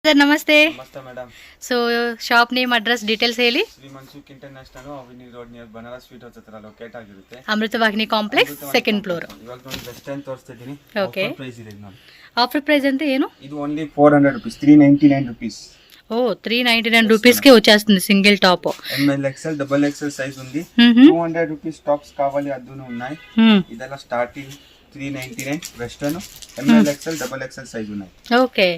Sir ನಮಸ್ತೆ. ನಮಸ್ತೆ madam. So shop name address details ಹೇಳಿ. Shri Mansukh international avenue road near Banaras sweet house ಹತ್ರ locate ಆಗಿರುತ್ತೆ. Amritavahini complex second floor. ಇವಾಗ ನೋಡಿ ವೆಸ್ಟರ್ನ್ ತೋರಿಸ್ತಿದ್ದೀನಿ. ಓಕೆ. ಆಫರ್ ಪ್ರೈಸ್ ಇದೆ ನೋಡಿ. ಆಫರ್ ಪ್ರೈಸ್ ಅಂತ ಏನು? ಇದು ಓನ್ಲಿ 400 ರೂಪೀಸ್, 399 ರೂಪీస్. ఓ 399 రూపీస్కే వచ్చేస్తుంది single top. M L XL double XL size ఉంది. 200 రూపీస్ టాప్స్ కావాలి అదును ఉన్నాయి. ఇదలా starting 399 western M L XL double XL size ఉన్నాయి. ఓకే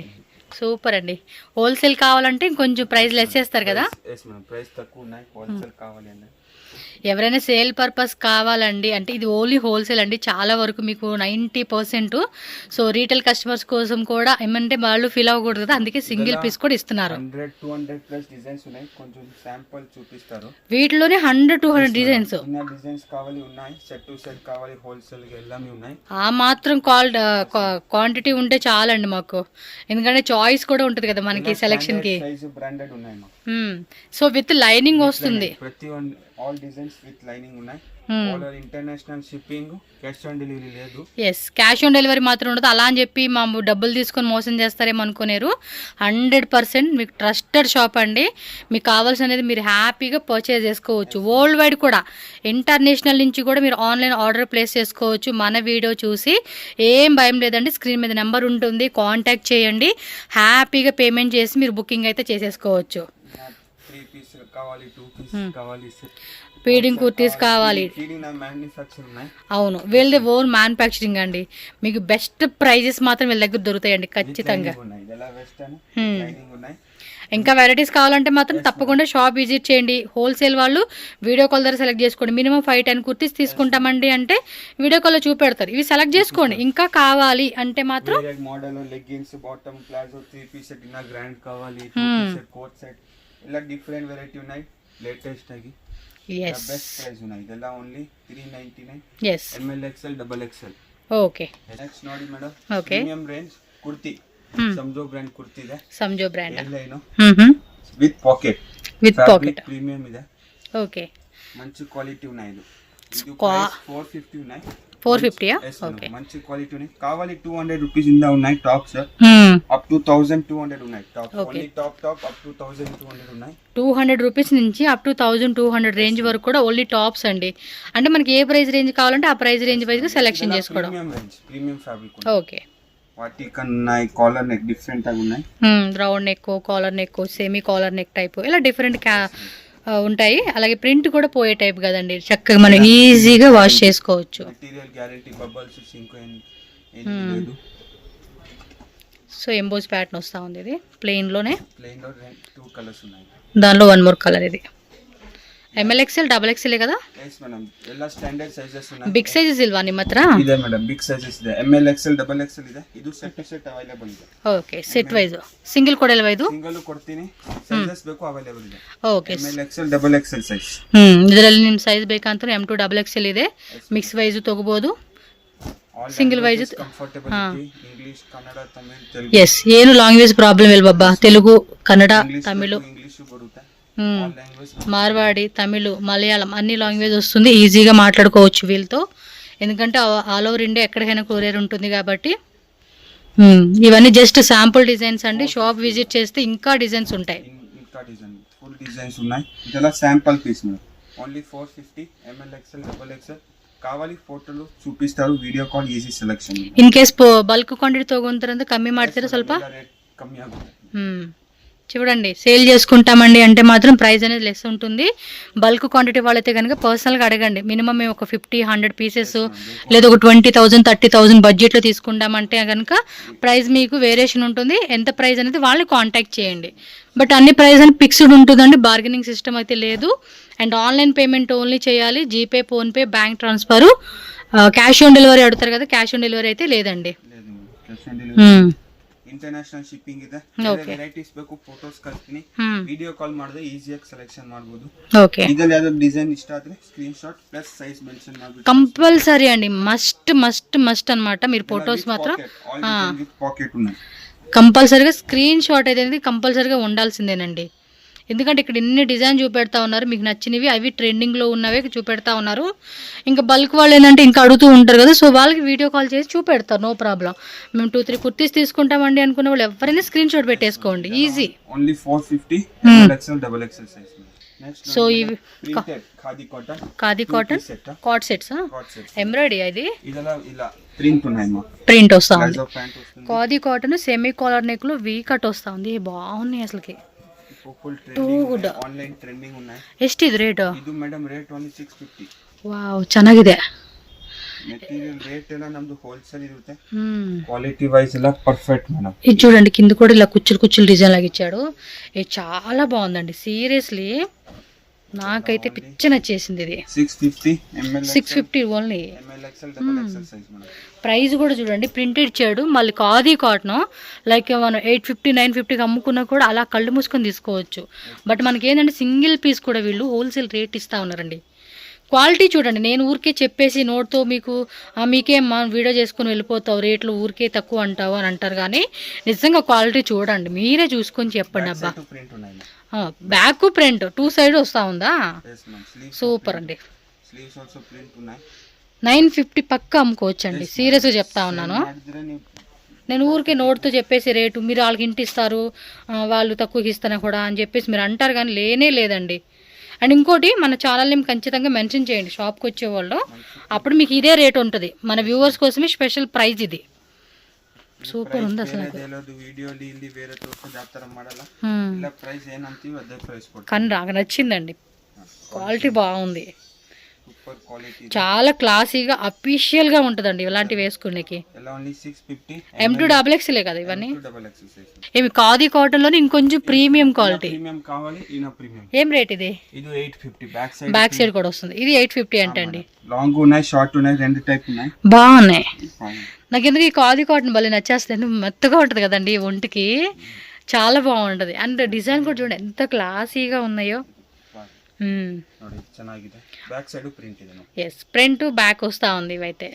సూపర్ అండి. హోల్సేల్ కావాలంటే ఇంకొంచెం ప్రైస్ లెస్ చేస్తారు కదా? ఎస్ మేడం, ప్రైస్ తక్కువ ఉన్నాయి. హోల్సేల్ కావాలి అంటే ఎవరైనా సేల్ పర్పస్ కావాలండి అంటే ఇది ఓన్లీ హోల్సేల్ అండి. చాలా వరకు మీకు 90%. సో రీటైల్ కస్టమర్స్ కోసం కూడా ఏమంటే వాళ్ళు ఫీల్ అవ్వకూడదు కదా, అందుకే సింగిల్ పీస్ కూడా ఇస్తున్నారు. 100-200 ప్లస్ డిజైన్స్ ఉన్నాయి. కొంచెం శాంపుల్ చూపిస్తారు. వీటిలోనే 100-200 డిజైన్స్ డిజైన్స్ కావాలి ఉన్నాయి. సెట్ టు సెట్ కావాలి, హోల్సేల్ గా எல்லாமே ఉన్నాయి. ఆ మాత్రం క్వాంటిటీ ఉంటే చాలండి మాకు, ఎందుకంటే చాయిస్ కూడా ఉంటుంది కదా మనకి సెలెక్షన్ కి. సైజ్ బ్రాండెడ్ ఉన్నాయి. సో విత్ లైనింగ్ వస్తుంది. ప్రతి one all designs with lining ఉన్నాయి. All international shipping, cash on delivery లేదు. ఎస్, క్యాష్ ఆన్ డెలివరీ మాత్రం ఉండదు. అలా అని చెప్పి మా డబ్బులు తీసుకొని మోసం చేస్తారేమో అనుకునేరు. 100% మీకు ట్రస్టెడ్ షాప్ అండి. మీకు కావాల్సినది మీరు హ్యాపీగా పర్చేజ్ చేసుకోవచ్చు. వరల్డ్ వైడ్ కూడా, ఇంటర్నేషనల్ నుంచి కూడా మీరు ఆన్లైన్ ఆర్డర్ ప్లేస్ చేసుకోవచ్చు. మన వీడియో చూసి ఏం భయం లేదండి. స్క్రీన్ మీద నెంబర్ ఉంటుంది, కాంటాక్ట్ చేయండి. హ్యాపీగా పేమెంట్ చేసి మీరు బుకింగ్ అయితే చేసేసుకోవచ్చు. 3 పీస్ కావాలి, 2 పీస్ కావాలి, ఫీడింగ్ కుర్తీస్ కావాలి. అవును, వీళ్ళది ఓన్ మ్యానుఫ్యాక్చరింగ్ అండి. మీకు బెస్ట్ ప్రైజెస్ మాత్రం వీళ్ళ దగ్గర దొరుకుతాయండి ఖచ్చితంగా. ఇంకా వెరైటీస్ కావాలంటే మాత్రం తప్పకుండా షాప్ విజిట్ చేయండి. హోల్సేల్ వాళ్ళు వీడియో కాల్ ద్వారా సెలెక్ట్ చేసుకోండి. మినిమం 5-10 కుర్తీస్ తీసుకుంటామండి అంటే వీడియో కాల్లో చూపెడతారు. ఇవి సెలెక్ట్ చేసుకోండి. ఇంకా కావాలి అంటే మాత్రం model leggings, bottom, palazzo, 3 piece set, inner grand కావాలి, 2 పీస్ సెట్, కోట్ సెట్, ఇలా డిఫరెంట్ వెరైటీ ఉన్నాయి. లేటెస్ట్ ఆಗಿ yes best price ఉన్నాయి. ಇದೆಲ್ಲ only 399. yes ml xl double xl. okay next ನೋಡಿ madam, okay premium range kurti, Sanjo brand kurti ಇದೆ. Sanjo brand line with pocket, premium ಇದೆ. Okay, మంచి క్వాలిటీ ఉన్నాయి. ఇది ప్రైస్ 450 ఉన్నాయి. 450 ఓకే, మంచి క్వాలిటీ ఉన్నాయి. కావాలి 200 రూపీస్ ఇందా ఉన్నాయి టాప్స్. అప్ టు 1200 ఉన్నాయి top. Only top up to 1200 ఉన్నాయి. 200 రూపీస్ నుంచి అప్ టు 1200 రేంజ్ వరకు కూడా ఓన్లీ టాప్స్ అండి. అంటే మనకి ఏ ప్రైస్ రేంజ్ కావాలంటే ఆ ప్రైస్ రేంజ్ వైజ్ సెలెక్షన్ చేసుకోవడం. Premium fabric. ఓకే, వాటి ఉన్నాయి. కాలర్ నెక్ డిఫరెంట్ గా ఉన్నాయి. Round neck, collar neck, semi collar neck type, ఇలా డిఫరెంట్ ఉంటాయి. అలాగే ప్రింట్ కూడా పోయే టైప్ కదండి. చక్కగా మనం ఈజీగా వాష్ చేసుకోవచ్చు. మెటీరియల్ గ్యారెంటీ, బబుల్స్, సింక్ లేదు. సో ఎంబోస్ ప్యాటర్న్ వస్తా ఉంది. ఇది ప్లెయిన్ లో 2 కలర్స్ ఉన్నాయి. దానిలో 1 మోర్ కలర్. ఇది ML XL ಡಬಲ್ XL కదా? yes madam, ಎಲ್ಲ ಸ್ಟ್ಯಾಂಡರ್ಡ್ ಸೈಜಸ್ ఉన్నాయి. ಬಿಗ್ ಸೈಜಸ್ ಇಲ್ವಾ ನಿಮ್ಮ ಹತ್ರ? ಇದೆ ಮೇಡಂ, ಬಿಗ್ ಸೈಜಸ್ ಇದೆ. ML XL ಡಬಲ್ XL ಇದೆ. ಇದು ಸೆಟ್ ಅವೈಲೇಬಲ್ ಇದೆ. ಓಕೆ, ಸೆಟ್ ವೈಸ್ ಸಿಂಗಲ್ ಕೊಡಲ್ವಾ? ಇದು ಸಿಂಗಲ್ ಕೊಡ್ತೀನಿ. ಸೈಜಸ್ ಬೇಕು ಅವೈಲೇಬಲ್ ಇದೆ. Okay, ML XL double XL size. ಇದರಲ್ಲಿ ನಿಮ್ಮ ಸೈಜ್ ಬೇಕಂತ M2 ಡಬಲ್ XL ಇದೆ. ಮಿಕ್ಸ್ ವೈಸ್ ತಗೋಬಹುದು, ಸಿಂಗಲ್ ವೈಸ್ ಕಂಫರ್ಟಬಲ್ ಇದೆ. ಇಂಗ್ಲಿಷ್, ಕನ್ನಡ, ತಮಿಳ್, ತೆಲುಗು. ಎಸ್, ಏನು ಲ್ಯಾಂಗ್ವೇಜ್ ಪ್ರಾಬ್ಲಮ್ ಇಲ್ಲ ಬಾಬಾ. ತೆಲುಗು, ಕನ್ನಡ, ತಮಿಳು, ఇంగ్లీష్ బరుతా, మార్వాడి, తమిళ్, మలయాళం అన్ని లాంగ్వేజ్ వస్తుంది. ఈజీగా మాట్లాడుకోవచ్చు వీళ్ళతో, ఎందుకంటే ఆల్ ఓవర్ ఇండియా ఎక్కడికైనా కొరియర్ ఉంటుంది కాబట్టి. ఇవన్నీ జస్ట్ శాంపుల్ డిజైన్స్ అండి. షాప్ విజిట్ చేస్తే ఇంకా డిజైన్స్ ఉంటాయి. ఇంకా డిజైన్ ఫుల్ డిజైన్స్ ఉన్నాయి. ಇದೆಲ್ಲ sample piece madam. Only 450. ML XL double XL కావాలి. ఫోటోలు చూపిస్తారు. Video call easy selection. In case bulk quantity ತಗೊಂತಾರಂದ್ರೆ ಕಮ್ಮಿ ಮಾಡ್ತೀರಾ ಸ್ವಲ್ಪ? కమ్మಿ ಆಗುತ್ತೆ. చూడండి, సేల్ చేసుకుంటామండి అంటే మాత్రం ప్రైస్ అనేది లెస్ ఉంటుంది. బల్క్ క్వాంటిటీ వాళ్ళైతే కనుక పర్సనల్గా అడగండి. మినిమం మేము ఒక 50-100 పీసెస్ లేదా ఒక 20,000 30,000 బడ్జెట్లో తీసుకుంటామంటే కనుక ప్రైస్ మీకు వేరియేషన్ ఉంటుంది. ఎంత ప్రైస్ అనేది వాళ్ళని కాంటాక్ట్ చేయండి. బట్ అన్ని ప్రైస్ అని ఫిక్స్డ్ ఉంటుందండి. బార్గెనింగ్ సిస్టమ్ అయితే లేదు. అండ్ ఆన్లైన్ పేమెంట్ ఓన్లీ చేయాలి. GPay, PhonePe, bank transfer. Cash on delivery అడుగుతారు కదా, క్యాష్ ఆన్ డెలివరీ అయితే లేదండి. ಇಂಟರ್ನ್ಯಾಷನಲ್ ಶಿಪ್ಪಿಂಗ್ ಇದೆ. ವೆರೈಟೀಸ್ ಬೇಕು, ಫೋಟೋಸ್ ಕಳಿಸ್ತೀನಿ. ವಿಡಿಯೋ ಕಾಲ್ ಮಾಡಿದ್ರೆ ಈಸಿಯಾಗಿ ಸೆಲೆಕ್ಷನ್ ಮಾಡಬಹುದು. ಓಕೆ, ಇದರಲ್ಲಿ ಯಾವ್ದಾದ್ರು ಡಿಸೈನ್ ಇಷ್ಟ ಆದ್ರೆ screen shot plus size mention ಮಾಡಿ. కంపల్సరీ అండి, మస్ట్ మస్ట్ మస్ట్ అన్నమాట. మీరు ఫోటోస్ మాత్రం పాకెట్ ఉన్నాయి. కంపల్సరీగా స్క్రీన్ షాట్ అయితే కంపల్సరీగా ఉండాల్సిందేనండి. ఎందుకంటే ఇక్కడ ఇన్ని డిజైన్ చూపెడతా ఉన్నారు, మీకు నచ్చినవి అవి ట్రెండింగ్లో ఉన్నవే చూపెడతా ఉన్నారు. ఇంకా బల్క్ వాళ్ళు ఏంటంటే ఇంకా అడుగుతూ ఉంటారు కదా, సో వాళ్ళకి వీడియో కాల్ చేసి చూపెడతారు, నో ప్రాబ్లం. మేము 2-3 కుర్తీస్ తీసుకుంటామండి అనుకున్న వాళ్ళు ఎవరైనా స్క్రీన్ షాట్ పెట్టేసుకోండి, easy. Only 450 XL double XL size. So ఇవి ఖాదీ కాటన్ కాట్ సెట్స్, ఎంబ్రాయిడరీ అది ఇలా ప్రింట్ వస్తా ఉంది. Khadi cotton semi collar neck లో వీ కట్ వస్తా ఉంది, బాగున్నాయి అసలుకి. Too good. ಎಷ್ಟು ಇದು ರೇಟ್? ಇದು ಮೇಡಮ್ ರೇಟ್ ಓನ್ಲಿ 650. ವಾವ್, ಚೆನ್ನಾಗಿದೆ. మెటీరియల్ రేట్ ఎలా నమ్దు హోల్సేల్ ఇರುತ್ತೆ, క్వాలిటీ వైస్ ఇలా పర్ఫెక్ట్ మేడం. ఇది చూడండి కింద కూడా ఇలా కుచ్చులు డిజైన్ లాగా ఇచ్చాడు, ఇది చాలా బాగుందండి సీరియస్లీ, నాకైతే పిచ్చ నచ్చేసింది ఇది. 650 ఓన్లీ. ప్రైస్ కూడా చూడండి ప్రింటెడ్ ఇచ్చాడు, మళ్ళీ ఖాదీ కాటన్ లైక్ మనం 850 950కి అమ్ముకున్నా కూడా అలా కళ్ళు మూసుకొని తీసుకోవచ్చు. బట్ మనకి ఏంటంటే సింగిల్ పీస్ కూడా వీళ్ళు హోల్సేల్ రేట్ ఇస్తా ఉన్నారండి. క్వాలిటీ చూడండి, నేను ఊరికే చెప్పేసి నోట్తో మీకు మీకేం వీడియో చేసుకుని వెళ్ళిపోతావు, రేట్లు ఊరికే తక్కువ అంటావు అని అంటారు, కానీ నిజంగా క్వాలిటీ చూడండి, మీరే చూసుకొని చెప్పండి. అబ్బా, బ్యాక్ ప్రింట్ 2 సైడ్ వస్తా ఉందా, సూపర్ అండి. 950 పక్క అమ్ముకోవచ్చు అండి, సీరియస్గా చెప్తా ఉన్నాను. నేను ఊరికే నోట్తో చెప్పేసి రేటు మీరు వాళ్ళకి ఇంటి ఇస్తారు, వాళ్ళు తక్కువకి ఇస్తాను కూడా అని చెప్పేసి మీరు అంటారు, కానీ లేనే లేదండి. అండ్ ఇంకోటి మన ఛానల్ని ఖచ్చితంగా మెన్షన్ చేయండి షాప్కి వచ్చేవాళ్ళు, అప్పుడు మీకు ఇదే రేట్ ఉంటుంది. మన వ్యూవర్స్ కోసమే స్పెషల్ ప్రైజ్ ఇది. సూపర్ ఉంది అసలు, కానీ నాకు నచ్చిందండి, క్వాలిటీ బాగుంది, చాలా క్లాసీగా అఫీషియల్ గా ఉంటదండి ఇలాంటివి వేసుకునేకి. M2XXL కదా ఇవన్నీ. ఏమి ఖాదీ కాటన్ లోని ఇంకొంచెం ప్రీమియం క్వాలిటీ. ఏం రేట్ ఇది? బ్యాక్ సైడ్ కూడా వస్తుంది, ఇది 850 అంటే అండి. లాంగ్ ఉన్నాయి, షార్ట్ ఉన్నాయి, రెండు టైప్ ఉన్నాయి, బాగున్నాయి. నాకు ఎందుకు ఈ ఖాదీ కాటన్ భలే నచ్చేస్తుంది, మెత్తగా ఉంటది కదండి ఒంటికి, చాలా బాగుంటది. అండ్ డిజైన్ కూడా చూడండి ఎంత క్లాసీగా ఉన్నాయో. ప్రింట్ బ్యాక్ వస్తా ఉంది ఇవైతే.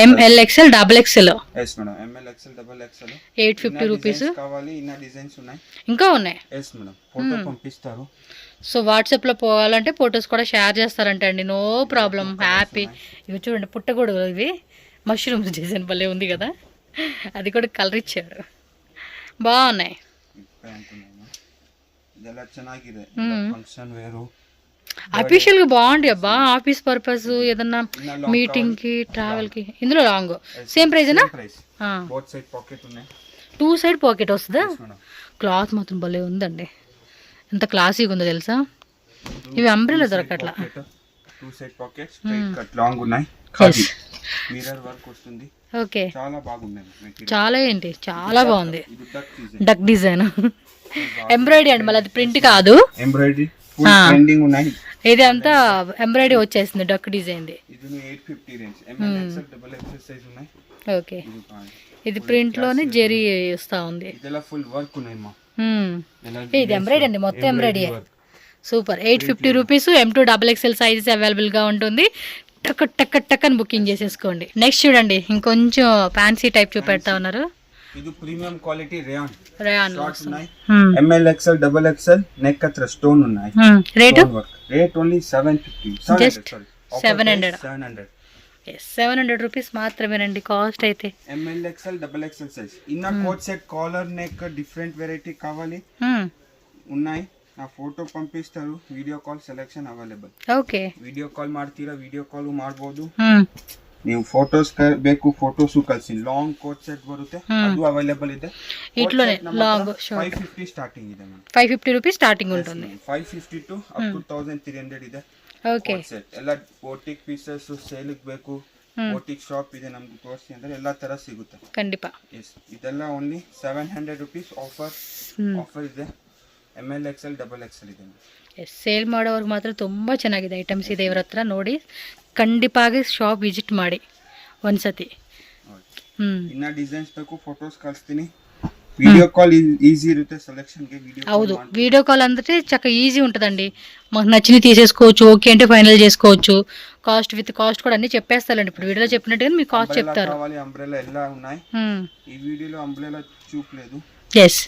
MLXL XXL 850 rupees. ఇంకా ఉన్నాయి. సో వాట్సాప్ లో పోవాలంటే ఫొటోస్ కూడా షేర్ చేస్తారంటే అండి, నో ప్రాబ్లం, హ్యాపీ. ఇవి చూడండి పుట్టగొడుగులు, ఇవి మష్రూమ్స్ డిజైన్ భలే ఉంది కదా, అది కూడా కలర్ ఇచ్చారు, బాగున్నాయి. అఫీషియల్ గా బాగుంది అబ్బా, ఆఫీస్ పర్పస్ ఏదన్నా మీటింగ్ కి ట్రావెల్ కి. ఇందులో లాంగ్ సేమ్ ప్రైస్ ఏనా? 2 సైడ్ పాకెట్ వస్తుందా? క్లాత్ మాత్రం భలే ఉందండి, ఎంత క్లాసీగా ఉందో తెలుసా. ఇవి అంబ్రెలా దొరకట్లా. ఓకే, చాలా ఏంటి చాలా బాగుంది. డక్ డిజైన్ ఎంబ్రాయిడరీ అండి, మళ్ళీ అది ప్రింట్ కాదు, ఎంబ్రాయిడరీ. ఇది అంతా ఎంబ్రాయిడరీ వచ్చేసింది, డక్ డిజైన్ ది. ఓకే, ఇది ప్రింట్ లోనే జెరీ వస్తా ఉంది. ఇది ఎంబ్రాయిడరీ అండి, మొత్తం embroidery. Super. 850 rupees. M2XXL sizes available గా ఉంటుంది. టక్ టక్ టక్ అని బుకింగ్ చేసేసుకోండి. నెక్స్ట్ చూడండి ఇంకొంచెం ఫ్యాన్సీ టైప్ చూపెడతా ఉన్నారు. ಇದು ಪ್ರೀಮಿಯಂ ಕ್ವಾಲಿಟಿ ರೇಯಾನ್ ಶಾರ್ಟ್ಸ್ ఉన్నాయి. MLXL XXL నెక్ హత్ర స్టోన్ ఉన్నాయి. Rate only 750. జస్ట్ 700. 700 రూపీస్ మాత్రమేనండి కాస్ట్ అయితే. MLXL XXL size. Inner coat set collar neck different variety కావాలి ఉన్నాయి. నా ಫೋಟೋ పంపిస్తారు, video call selection available. Okay, video call ಮಾಡ್ತೀರಾ, వీడియೋ ಕಾಲ್ ಮಾಡಬಹುದು. ನೀವು ಫೋಟೋಸ್ ಬೇಕು, ಫೋಟೋಸ್ ಕಳಿಸಿ. ಲಾಂಗ್ ಕೋಟ್ ಸೆಟ್ ಬರುತ್ತೆ, ಅದು ಅವೈಲೇಬಲ್ ಇದೆ. ఇట్లోనే లాంగ్ 550 స్టార్టింగ్ ಇದೆ ಮ್ಯಾಮ್. 550 రూపీస్ స్టార్టింగ్ ఉంటుంది. 550 టు అప్ టు 1300 ಇದೆ. ಓಕೆ, ಸೆಟ್ ಎಲ್ಲ ಬೋಟಿಕ್ ಪೀಸಸ್ ಸೇಲ್ ಗೆ ಬೇಕು, ಬೋಟಿಕ್ ಶಾಪ್ ಇದೆ ನಮಗೆ ತೋರಿಸಿ ಅಂದ್ರೆ ಎಲ್ಲಾ ತರ ಸಿಗುತ್ತೆ ಖಂಡಿತ. ಎಸ್, ಇದೆಲ್ಲ ಓನ್ಲಿ 700 ರೂಪೀಸ್ ಆಫರ್ ಇದೆ. MLXL XXL ಇದೆ. ಸೇಲ್ ಮಾಡೋರಿಗೆ ಮಾತ್ರ ತುಂಬ ಚೆನ್ನಾಗಿದೆ ಐಟಮ್ಸ್ ಇದೆ ಇವ್ರ ಹತ್ರ. ನೋಡಿ ಖಂಡಿತವಾಗಿ ಶಾಪ್ ವಿಸಿಟ್ ಮಾಡಿ ಒಂದ್ಸತಿ. ಇನ್ನ ಡಿಸೈನ್ಸ್ ಬೇಕು, ಫೋಟೋಸ್ ಕಳಿಸ್ತೀನಿ. వీడియో కాల్ ఈజీ ఇರುತ್ತೆ సెలెక్షన్ కి. అవును, వీడియో కాల్ అంటే చక్కగా ఈజీ ఉంటుందండి, మాకు నచ్చినవి తీసేసుకోవచ్చు. ఓకే అంటే ఫైనల్ చేసుకోవచ్చు. కాస్ట్ విత్ కాస్ట్ కూడా అన్ని చెప్పేస్తారండి, ఇప్పుడు వీడియోలో చెప్పినట్టుగా మీకు కాస్ట్ చెప్తారు. అంబ్రెలా ఎలా ఉన్నాయి, ఈ వీడియోలో అంబ్రెలా చూపలేదు. ఎస్,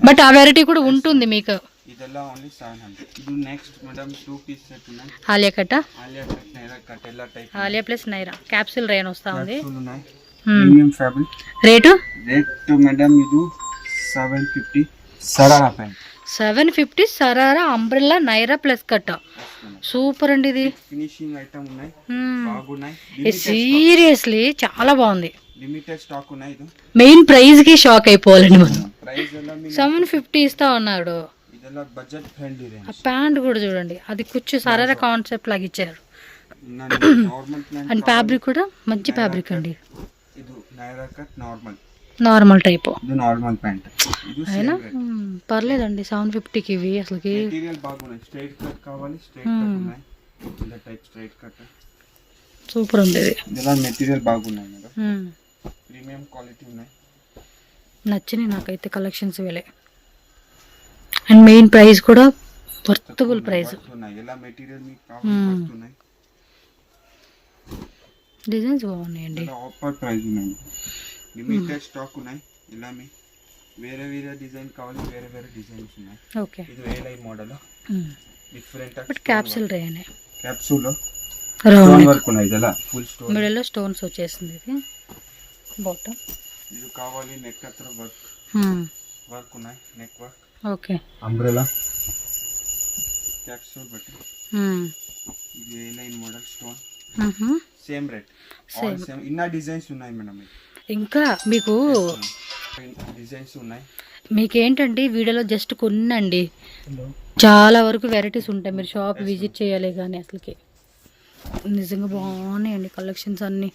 బట్ ఆ వెరైటీ కూడా ఉంటుంది మీకు. ಇದೆಲ್ಲ ಓನ್ಲಿ 700. ಇದು ನೆಕ್ಸ್ಟ್ ಮೇಡಮ್ 2 ಪೀಸ್ ಸೆಟ್ ఉన్నాయి. ఆలియా కట్ట, ఆలియా కట్ నైరా కట్ ಎಲ್ಲ type. Alia plus Naira capsule rain వస్తా ఉంది. ఉన్నాయి. Premium fabric. రేటు మేడం ఇది 750 sharara pant. 750 sharara umbrella Naira plus కట్ట. సూపర్ అండి ఇది. ఫినిషింగ్ ఐటమ్ ఉన్నాయి, బాగున్నాయి. సీరియస్లీ చాలా బాగుంది. లిమిటెడ్ స్టాక్ ఉన్నాయి. ఇది మెయిన్ ప్రైస్ కి షాక్ అయిపోవాలండి మనం. ప్రైస్ ఎలా 750 ఇస్తా ఉన్నాడు. ಇದೆಲ್ಲ ಬಜೆಟ್ ಫ್ರೆಂಡ್ಲಿ ರೇಂಜ್. ఆ ప్యాంట్ కూడా చూడండి, అది కుచ్చు సరారా కాన్సెప్ట్ లాగా ఇచ్చారు. నార్మల్ ప్యాంట్ అండ్ ఫ్యాబ్రిక్ కూడా మంచి ఫ్యాబ్రిక్ అండి. ఇది నైరా కట్ నార్మల్ టైప్. ఇది నార్మల్ ప్యాంట్. ఇది అయినా పర్లేదండి 750కి ఇవి అసలుకి. మెటీరియల్ బాగున్నాయి. స్ట్రైట్ కట్ కావాలి, స్ట్రైట్ కట్ ఉన్నాయి. ఇలా టైప్ స్ట్రైట్ కట్ సూపర్ ఉంది ఇది. ఇలా మెటీరియల్ బాగున్నాయి మేడం. ప్రీమియం క్వాలిటీ ఉన్నాయి. నచ్చినాయి నాకైతే కలెక్షన్స్ వేలే. అండ్ మెయిన్ ప్రైస్ కూడా వర్తబుల్ ప్రైస్. ఇలా మెటీరియల్ మీకు కావాలి. డిజైన్స్ బాగున్నాయండి. ఆఫర్ ప్రైస్ ఉన్నాయి. లిమిటెడ్ స్టాక్ ఉన్నాయి. ఇలా మీ వేరే వేరే డిజైన్ కావాలి, వేరే వేరే డిజైన్స్ ఉన్నాయి. ఓకే. ఇది A line model different but capsule రేనే. క్యాప్సూల్ రౌండ్ స్టోన్ వర్క్ ఉన్నాయి. ఇదలా ఫుల్ స్టోన్. మిడిల్ లో స్టోన్స్ వచ్చేసింది. ఇది బాటమ్. ఇది కావాలి నెక్ అత్ర వర్క్. వర్క్ ఉన్నాయి, neck work. Okay. Umbrella capsule బట్టి. ఇది A line model stone. Same rate. All same. ఇన్న డిజైన్స్ ఉన్నాయి మేడం. ఇంకా మీకు డిజైన్స్ ఉన్నాయి. మీకేంటండి వీడియోలో జస్ట్ కొన్నండి, చాలా వరకు వెరైటీస్ ఉంటాయి. మీరు షాప్ విజిట్ చేయాలి కానీ అసలుకి నిజంగా బాగున్నాయండి కలెక్షన్స్ అన్నీ.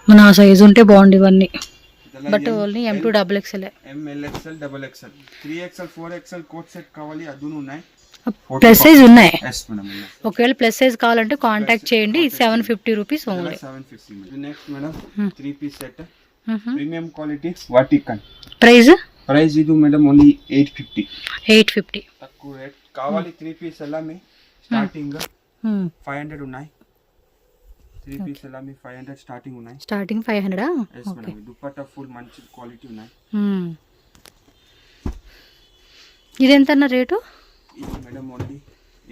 మన సైజు ఉంటే బాగుంది ఇవన్నీ. But only M2 XXL. MLXL XXL 3XL 4XL coat set కావాలి, అదును ఉన్నాయి. ప్లస్ సైజ్ ఉన్నాయి. yes madam. ఒకవేళ ప్లస్ సైజ్ కావాలంటే కాంటాక్ట్ చేయండి. 750 rupees only. 750. Next madam 3 piece set premium quality వాటికన్. ప్రైస్ ఇది మేడం ఓన్లీ 850. తక్కువ రేట్ కావాలి. 3 పీస్ ఎలా మీ స్టార్టింగ్ 500 ఉన్నాయి. 3 పీస్ ఎలా మీ 500 స్టార్టింగ్ ఉన్నాయి. Starting 500. yes madam. Dupatta full మంచి క్వాలిటీ ఉన్నాయి. ఇది ఎంత అన్న రేటు? ఇది madam only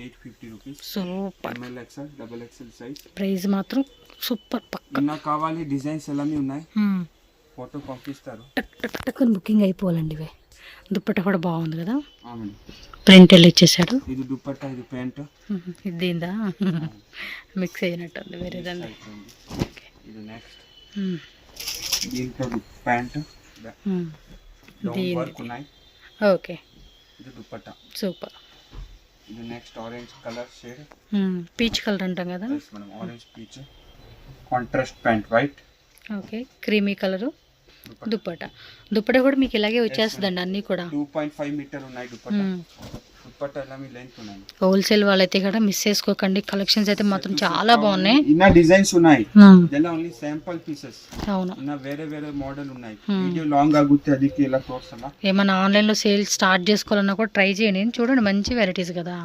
850 rupees. Super. MLXL XXL size. Price మాత్రం సూపర్. పక్క నాకు కావాలి డిజైన్స్ ఎలా ఉన్నాయి. ఫోటో పంపిస్తారు. టక్ టక్ టక్ బుకింగ్ అయిపోవాలండి. ఇవే దుప్పట్టా కూడా బాగుంది కదా. ప్రింట్ వెళ్ళి ఇచ్చేసాడు. ఇది దుపట్టా, ఇది ప్యాంట్. ఇది దీందా మిక్స్ అయినట్టుంది వేరేదండి. ఇది నెక్స్ట్ దీంట్లో ప్యాంట్ వర్క్ ఉన్నాయి. ఓకే. ఇది దుపట్టా. సూపర్. ఇది next orange colour shade. Peach colour అంటాం కదా. మనం orange peach. Contrast pant white. Okay. Creamy colour dupatta కూడా మీకు ఇలాగే వచ్చేస్తుందండి. అన్ని కూడా 2.5 మీటర్ ఉన్నాయి దుపట్టా. దుపట్టా ఎలా మీ లెంత్ ఉన్నాయి. హోల్సేల్ వాళ్ళైతే కూడా మిస్ చేసుకోకండి. కలెక్షన్స్ అయితే మాత్రం చాలా బాగున్నాయి. ఇన్న డిజైన్స్ ఉన్నాయి. ಇದೆಲ್ಲ ఓన్లీ శాంపుల్ పీసెస్. అవును. ఇన్న వేరే వేరే మోడల్ ఉన్నాయి. వీడియో లాంగ్ ఆಗುತ್ತೆ, ಅದಕ್ಕೆ ಎಲ್ಲ ತೋರಿಸಲ್ಲ. ఏమైనా ఆన్లైన్ లో సేల్ స్టార్ట్ చేసుకోవాలన్నా కూడా ట్రై చేయండి. చూడండి మంచి వెరైటీస్ కదా.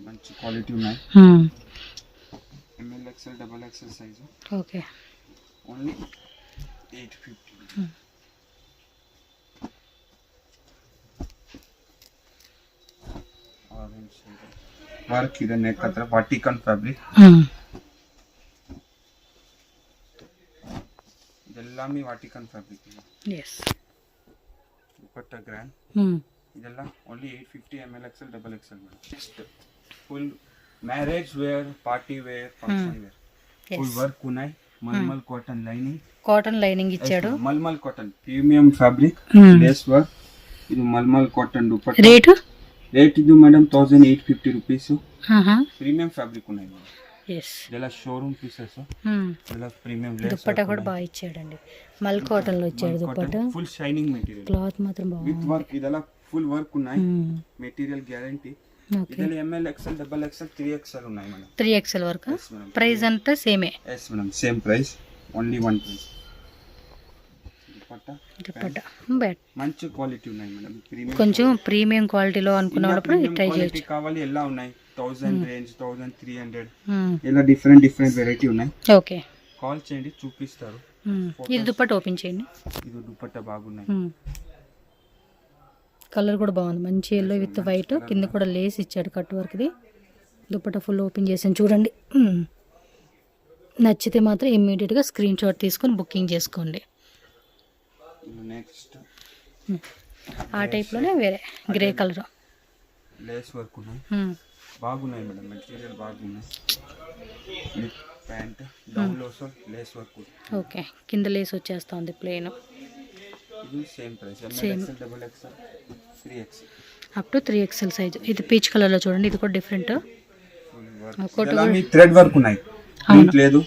మంచి క్వాలిటీ ఉన్నాయి. MLXL XXL size. Okay. Only 850. Orange work. ఇది నెక్ అత్ర వాటికన్ ఫ్యాబ్రిక్. ಇದೆಲ್ಲ మీ Vatican fabric. yes. Dupatta grand. ಇದೆಲ್ಲ only 850 MLXL XXL madam. Next full marriage wear, party wear, function wear. Full work ఉన్నాయి. Mulmul cotton lining. Cotton lining ఇచ్చాడు. Mulmul cotton premium fabric. Lace work. ఇది mulmul cotton dupatta. Rate ఇది madam 1850 rupees. Premium fabric ఉన్నాయి. yes. ఇలా showroom pieces. ఇలా premium Lay's dupatta కూడా బాగా ఇచ్చాడండి. మల్ కాటన్ లో ఇచ్చాడు dupatta. Full shining material. Cloth మాత్రం బాగుంది. With work. ఇదలా ఫుల్ వర్క్ ఉన్నాయి. Material guarantee. ಇದರಲ್ಲಿ MLXL XXL 3XL ఉన్నాయి మేడం. 3XL వరకు. ప్రైస్ అంతా సేమే. yes madam. Same price. Only one price. Dupatta but మంచి క్వాలిటీ ఉన్నాయి మేడం. ప్రీమియం కొంచెం ప్రీమియం క్వాలిటీలో అనుకున్నప్పుడు ట్రై చేయొచ్చు. కావాలి ఎలా ఉన్నాయి. 1000 రేంజ్, 1300 ఇలా డిఫరెంట్ వెరైటీ ఉన్నాయి. ఓకే. కాల్ చేయండి, చూపిస్తారు. ఇది దుపట్టా ఓపెన్ చేయండి. ఇది దుపట్టా బాగున్నాయి. కలర్ కూడా బాగుంది, మంచి ఎల్లో విత్ వైట్, కింద కూడా లేస్ ఇచ్చాడు కట్ వర్క్ది. దుపట్టా ఫుల్ ఓపెన్ చేసాను చూడండి. నచ్చితే మాత్రం ఇమ్మీడియట్గా స్క్రీన్ షాట్ తీసుకొని బుకింగ్ చేసుకోండి. నెక్స్ట్ ఆ టైప్లోనే వేరే గ్రే కలర్ లేస్ వర్క్ ఉన్నాయి, బాగున్నాయి మేడం, మెటీరియల్ బాగున్నాయి. ప్యాంట్ డౌన్ లోస్ లేస్ వర్క్. ఓకే, కింద లేస్ వచ్చేస్తుంది ప్లేన్. ఇది same price, ML XL double XL 3XL up to 3XL size. ఇది పీచ్ కలర్లో చూడండి, ఇది కూడా డిఫరెంట్. థ్రెడ్ వర్క్ ఉన్నాయి, లేదు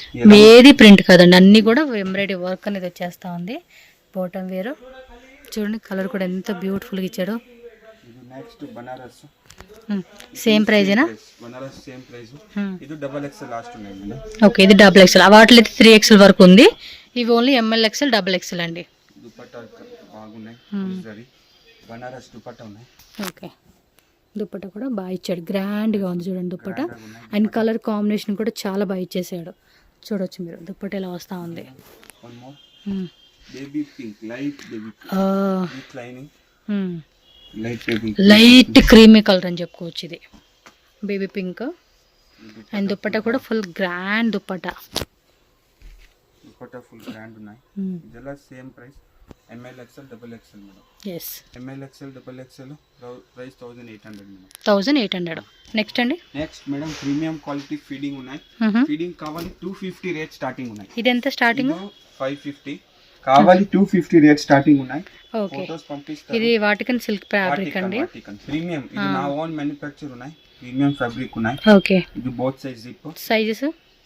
ఏది ప్రింట్ కాదండి, అన్నీ కూడా ఎంబ్రాయిడరీ వర్క్ అనేది వచ్చేస్తా ఉంది. బాటమ్ వేరు చూడండి, కలర్ కూడా ఎంత బ్యూటిఫుల్గా ఇచ్చాడు. నెక్స్ట్ బనారస్ సేమ్ ప్రైజేనా? Banaras same price. ఇది డబుల్ XL లాస్ట్ ఉన్నాయి మేడం. ఓకే, ఇది డబుల్ XL, వాటిలో అయితే 3XL వరకు ఉంది. ఇవి only ML XL double XL అండి. దుపట్టా బాగున్నాయి, బనారస్ దుపట్టా ఉన్నాయి. ఓకే, దుపట్టా కూడా బాగా ఇచ్చాడు, గ్రాండ్గా ఉంది చూడండి దుపట్టా. అండ్ కలర్ కాంబినేషన్ కూడా చాలా బాగా ఇచ్చేసాడు. చూడొచ్చు మీరు, దుపట్టా ఇలా వస్తూ ఉంది. Baby pink, light baby pink, lining light baby, light creamy colour అని చెప్పుకోవచ్చు. ఇది బేబీ పింక్ అండ్ దుపట్టా కూడా full grand dupatta. Dupatta full grand ఉన్నాయి. ఇదెలా same price, ML XL double XL madam. Yes, ML XL double XL price 1800 madam. 1800. Next అండి, next madam premium quality feeding ఉన్నాయి. Feeding కావాలి 250 rate starting ఉన్నాయి. ఇది ఎంత స్టార్టింగ్? 550 కావాలి, 250 రేట్ స్టార్టింగ్ ఉన్నాయి. ఓకే, ఫోటోస్ పంపిస్తాను. ఇది వాటికన్ సిల్క్ ఫ్యాబ్రిక్ అండి, ప్రీమియం. ఇది నా ఓన్ మ్యానుఫ్యాక్చర్ ఉన్నాయి, ప్రీమియం ఫ్యాబ్రిక్ ఉన్నాయి. ఓకే, ఇది both size zip.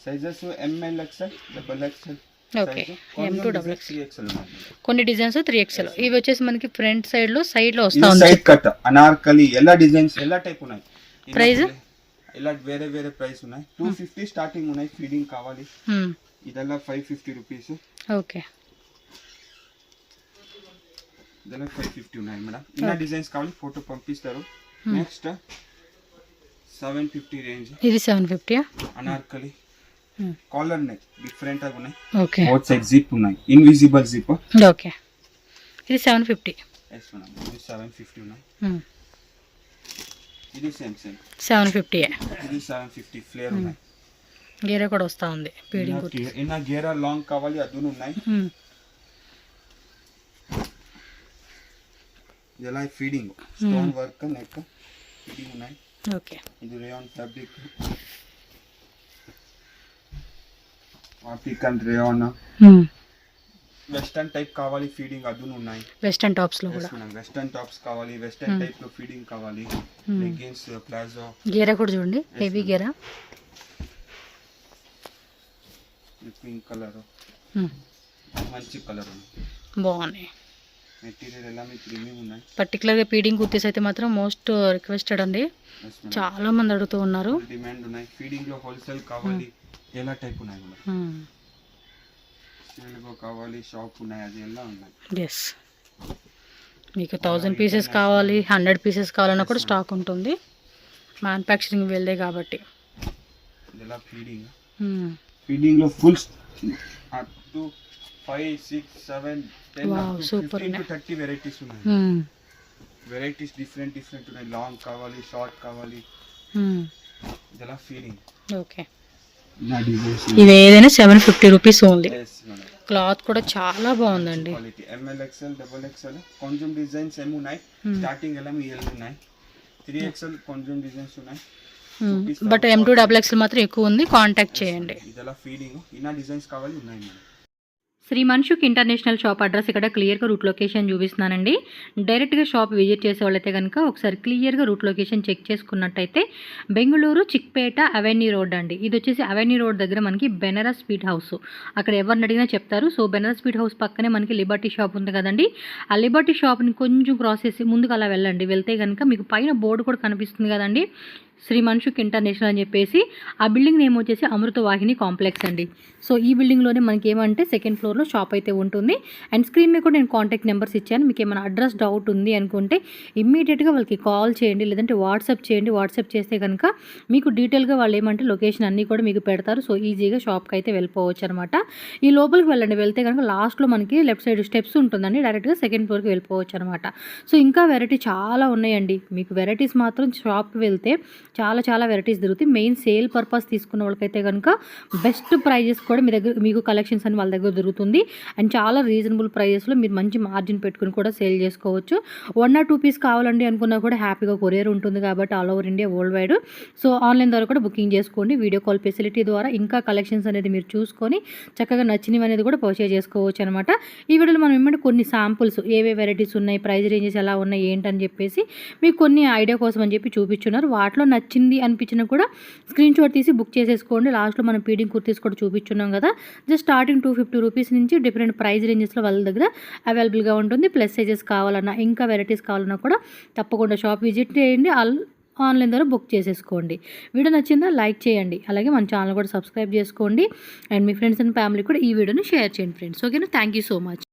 Sizes ML XL double XL. Okay, M2 double XL. కొన్ని డిజైన్స్ 3XL. ఇవి వచ్చేసి మనకి ఫ్రంట్ సైడ్ లో వస్తా ఉంది. సైడ్ కట్ అనార్కలి ఎలా డిజైన్స్ ఎలా టైప్ ఉన్నాయి. ప్రైస్ ఇలా వేరే వేరే ప్రైస్ ఉన్నాయి. 250 స్టార్టింగ్ ఉన్నాయి. ఫీడింగ్ కావాలి, ఇదెల్లా 550 రూపీస్. ఓకే, ఇదెల్లా 550 ఉన్నాయి మేడం. ఇలా డిజైన్స్ కావాలి, ఫోటో పంపిస్తారు. Next 750 range. ఇది 750 అనార్కలి కాలర్ నెక్ డిఫరెంట్ గా ఉన్నాయి. ఓకే, బోత్ సైడ్ జిప్ ఉన్నాయి, ఇన్విజిబుల్ జిప్. ఓకే, ఇది 750. yes మేడం, ఇది 750 ఉన్నాయి. ఇది సేమ్ 750. ఇది 750 ఫ్లేర్ ఉన్నాయి. గేరా కూడా వస్తా ఉంది, ఫీడింగ్ కూడా. ఇన్న గేరా లాంగ్ కావాలి, అదును ఉన్నాయి. ఇలా feeding stone work neck feeding ఉన్నాయి. ఓకే, ఇది rayon fabric, article rayon. Western type కావాలి, ఫీడింగ్ అదును ఉన్నాయి. వెస్టర్న్ టాప్స్ లో కూడా వెస్టర్న్ టాప్స్ కావాలి, వెస్టర్న్ టైప్ లో ఫీడింగ్ కావాలి. Leggings, palazzo. గేరా కూడా చూడండి, హెవీ గేరా, పింక్ కలర్, మంచి కలర్ బాగున్నాయి. మెటీరియల్ ఎలా మీ ప్రీమియం ఉన్నాయి. పర్టికులర్గా ఫీడింగ్ కుర్తీస్ అయితే మాత్రం మోస్ట్ రిక్వెస్టెడ్ అండి, చాలా మంది అడుగుతూ ఉన్నారు. డిమాండ్ ఉన్నాయి. ఫీడింగ్ లో హోల్సేల్ కావాలి, ఎలా టైప్ ఉన్నాయి మేడం. సేల్గో కావాలి, షాప్ ఉన్నాయి, అది ఎలా ఉన్నాయి. ఎస్, మీకు 1000 పీసెస్ కావాలి, 100 పీసెస్ కావాలన్నా కూడా స్టాక్ ఉంటుంది. మ్యానుఫ్యాక్చరింగ్ వెళ్ళే కాబట్టి. ఇలా ఫీడింగ్, ఫీడింగ్ లో full up to 5, 6, 7, 10 super 30 varieties ఉన్నాయి. వెరైటీస్ డిఫరెంట్ ఉన్నాయి. లాంగ్ కావాలి, షార్ట్ కావాలి. ఇలా ఫీడింగ్. ఓకే, ఇవి ఏదైనా 750 రూపీస్ ఓన్లీ. క్లాత్ కూడా చాలా బాగుందండి. ML XL డబుల్ XL కొంచెం డిజైన్స్ ఏమి ఉన్నాయి. స్టార్టింగ్ ఎలా మీ ఉన్నాయి. 3XL కొంచెం డిజైన్స్ ఉన్నాయి. బట్ M2 డబుల్ XL మాత్రం ఎక్కువ ఉంది, కాంటాక్ట్ చేయండి. ఇదలా ఫీడింగ్, ఇన్న డిజైన్స్ కావాలి ఉన్నాయి madam. Shri Manshuk international shop address ఇక్కడ క్లియర్గా రూట్ లొకేషన్ చూపిస్తున్నానండి. డైరెక్ట్గా షాప్ విజిట్ చేసే వాళ్ళైతే కనుక ఒకసారి క్లియర్గా రూట్ లొకేషన్ చెక్ చేసుకున్నట్టయితే బెంగళూరు చిక్పేట అవెన్యూ రోడ్ అండి. ఇది వచ్చేసి అవెన్యూ రోడ్ దగ్గర మనకి బెనారస్ స్వీట్ హౌస్, అక్కడ ఎవరిని అడిగినా చెప్తారు. సో బెనారస్ స్వీట్ హౌస్ పక్కనే మనకి లిబర్టీ షాప్ ఉంది కదండి, ఆ లిబర్టీ షాప్ని కొంచెం క్రాస్ చేసి ముందుకు అలా వెళ్ళండి. వెళ్తే కనుక మీకు పైన బోర్డు కూడా కనిపిస్తుంది కదండి, శ్రీ మన్సుఖ్ ఇంటర్నేషనల్ అని చెప్పేసి. ఆ బిల్డింగ్ నేమ్ వచ్చేసి అమృత వాహిని కాంప్లెక్స్ అండి. సో ఈ బిల్డింగ్లోనే మనకి ఏమంటే సెకండ్ ఫ్లోర్లో షాప్ అయితే ఉంటుంది. అండ్ స్క్రీన్ మీద కూడా నేను కాంటాక్ట్ నెంబర్స్ ఇచ్చాను. మీకు ఏమైనా అడ్రస్ డౌట్ ఉంది అనుకుంటే ఇమ్మీడియట్గా వాళ్ళకి కాల్ చేయండి, లేదంటే వాట్సాప్ చేయండి. వాట్సాప్ చేస్తే కనుక మీకు డీటెయిల్గా వాళ్ళు ఏమంటే లొకేషన్ అన్నీ కూడా మీకు పెడతారు. సో ఈజీగా షాప్కి అయితే వెళ్ళిపోవచ్చు అనమాట. ఈ లోపలికి వెళ్ళండి. వెళ్తే కనుక లాస్ట్లో మనకి లెఫ్ట్ సైడ్ స్టెప్స్ ఉంటుందండి, డైరెక్ట్గా సెకండ్ ఫ్లోర్కి వెళ్ళిపోవచ్చు అనమాట. సో ఇంకా వెరైటీ చాలా ఉన్నాయండి. మీకు వెరైటీస్ మాత్రం షాప్కి వెళ్తే చాలా వెరైటీస్ దొరుకుతాయి. మెయిన్ సేల్ పర్పస్ తీసుకున్న వాళ్ళకైతే కనుక బెస్ట్ ప్రైజెస్ కూడా మీ దగ్గర మీకు కలెక్షన్స్ అని వాళ్ళ దగ్గర దొరుకుతుంది. అండ్ చాలా రీజనబుల్ ప్రైజెస్లో మీరు మంచి మార్జిన్ పెట్టుకుని కూడా సేల్ చేసుకోవచ్చు. 1 or 2 పీస్ కావాలండి అనుకున్నా కూడా హ్యాపీగా కొరియర్ ఉంటుంది కాబట్టి all over India world wide. So online ద్వారా కూడా బుకింగ్ చేసుకోండి. వీడియో కాల్ ఫెసిలిటీ ద్వారా ఇంకా కలెక్షన్స్ అనేది మీరు చూసుకొని చక్కగా నచ్చినవి అనేది కూడా పర్చేజ్ చేసుకోవచ్చు అనమాట. ఈ వీడియోలో మనం ఏమంటే కొన్ని శాంపుల్స్ ఏవే వెరైటీస్ ఉన్నాయి, ప్రైస్ రేంజెస్ ఎలా ఉన్నాయి ఏంటని చెప్పేసి మీకు కొన్ని ఐడియా కోసం అని చెప్పి చూపించున్నారు. వాటిలో నచ్చింది అనిపించినా కూడా స్క్రీన్ షాట్ తీసి బుక్ చేసేసుకోండి. లాస్ట్లో మనం పీడింగ్ కుర్తీస్ కూడా చూపించున్నాం కదా. జస్ట్ స్టార్టింగ్ 250 రూపీస్ నుంచి డిఫరెంట్ ప్రైస్ రేంజెస్లో వాళ్ళ దగ్గర అవైలబుల్గా ఉంటుంది. ప్లస్ సైజెస్ కావాలన్నా ఇంకా వెరైటీస్ కావాలన్నా కూడా తప్పకుండా షాప్ విజిట్ చేయండి. ఆన్లైన్ ద్వారా బుక్ చేసేసుకోండి. వీడియో నచ్చిందా లైక్ చేయండి, అలాగే మన ఛానల్ కూడా సబ్స్క్రైబ్ చేసుకోండి. And me friends and family కూడా ఈ వీడియోని షేర్ చేయండి ఫ్రెండ్స్. ఓకేనా, థ్యాంక్ యూ సో మచ్.